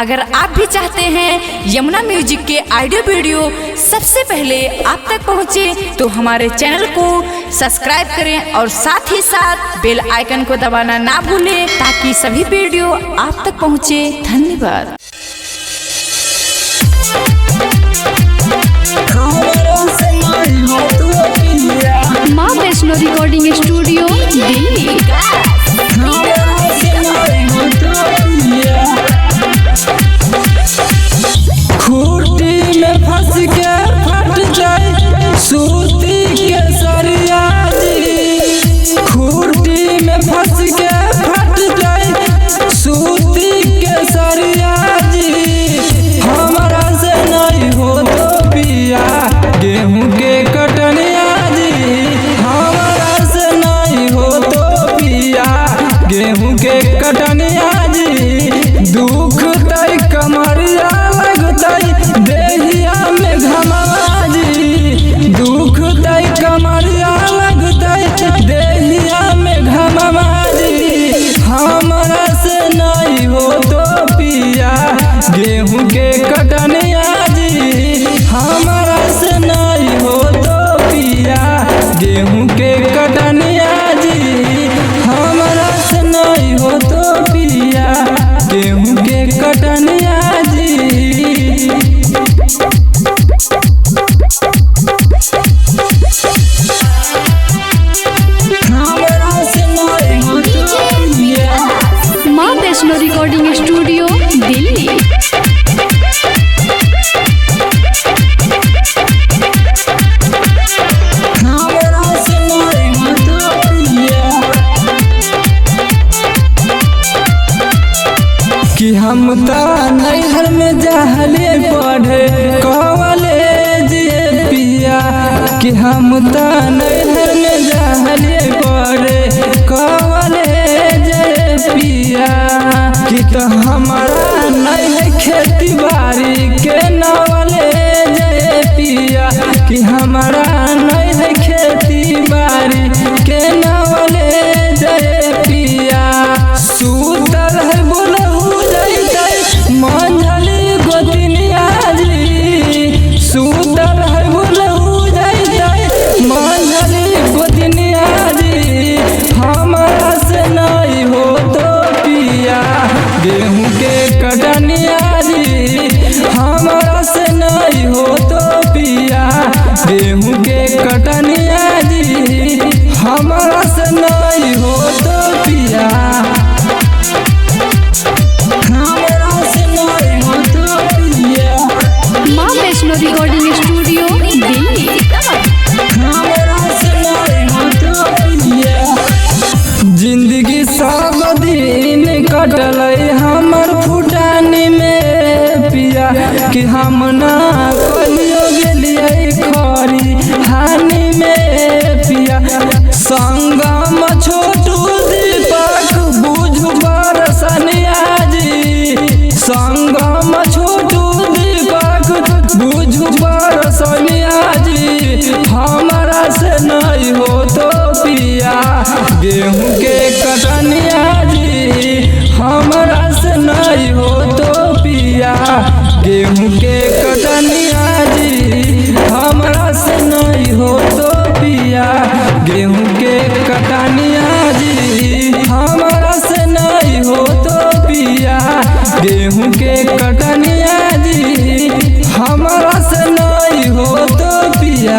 अगर आप भी चाहते हैं यमुना म्यूजिक के ऑडियो वीडियो सबसे पहले आप तक पहुंचे, तो हमारे चैनल को सब्सक्राइब करें और साथ ही साथ बेल आइकन को दबाना ना भूलें, ताकि सभी वीडियो आप तक पहुंचे। धन्यवाद। माँ वैष्णो रिकॉर्डिंग स्टूडियो दिल्ली। खूटी में फंस के फट जाए सूती के सरिया जी, खूटी में फंस के फट जाए सूती के सरिया जी। हमारा से नहीं हो तो पिया गेहूं के कटनिया जी, हमारा से नहीं हो तो पिया गेहूं के कटनिया जी। दुख तय कमरिया लगतई देहिया में घमवा जी, दुख तय कमरिया लगतई देहिया में घमवा जी। हमरा से नहीं हो तो पिया गेहूं के कटनिया जी, हमरा से नहीं हो तो पिया गेहूं के कटनिया जी, हमरा से नहीं हो तो पिया गेहूं के कटनिया जी। माँ वैष्णो रिकॉर्डिंग स्टूडियो दिल्ली। कि हम ता नैहर में जहले पढ़े कॉलेज पिया, कि हम ता नैहर में जहले पढ़े कॉलेज पिया। कि तो हमारा नहीं है खेती बाड़ी के नॉलेज पिया, कि हमारा नहीं है खेती बाड़ी के नॉलेज पिया। सूतर है बोलहु मंझली गोतिनिया जी, सूतर है बोलहु मंझली गोतिनिया जी। हमारा से नहीं हो तो पिया गेहूं के कटनिया जी, हमारा से नहीं हो तो पिया गेहूं के कटनिया जी, हमारा से नहीं हो तो पिया। माँ वैष्णो रिकॉर्डिंग स्टूडियो दिल्ली। जिंदगी सब दिन कटल हमर फुटानी में पिया, कि हम ना कहियो गेलिए खरी हानि में पिया। संगम छोटू दीपक बुझ बरसनिया जी, संगम छोटू दीपक बुझ बरसनिया जी। हमारा से नहीं हो तो पिया गेहूं के कटनिया जी, हमारा से नहीं हो तो पिया गेहूं के कटनिया जी, हमारा से नहीं हो तो पिया गेहूं के कटनिया जी, हमारा से नहीं हो तो पिया गेहूं के कटनिया जी, हमारा से नहीं हो तो पिया।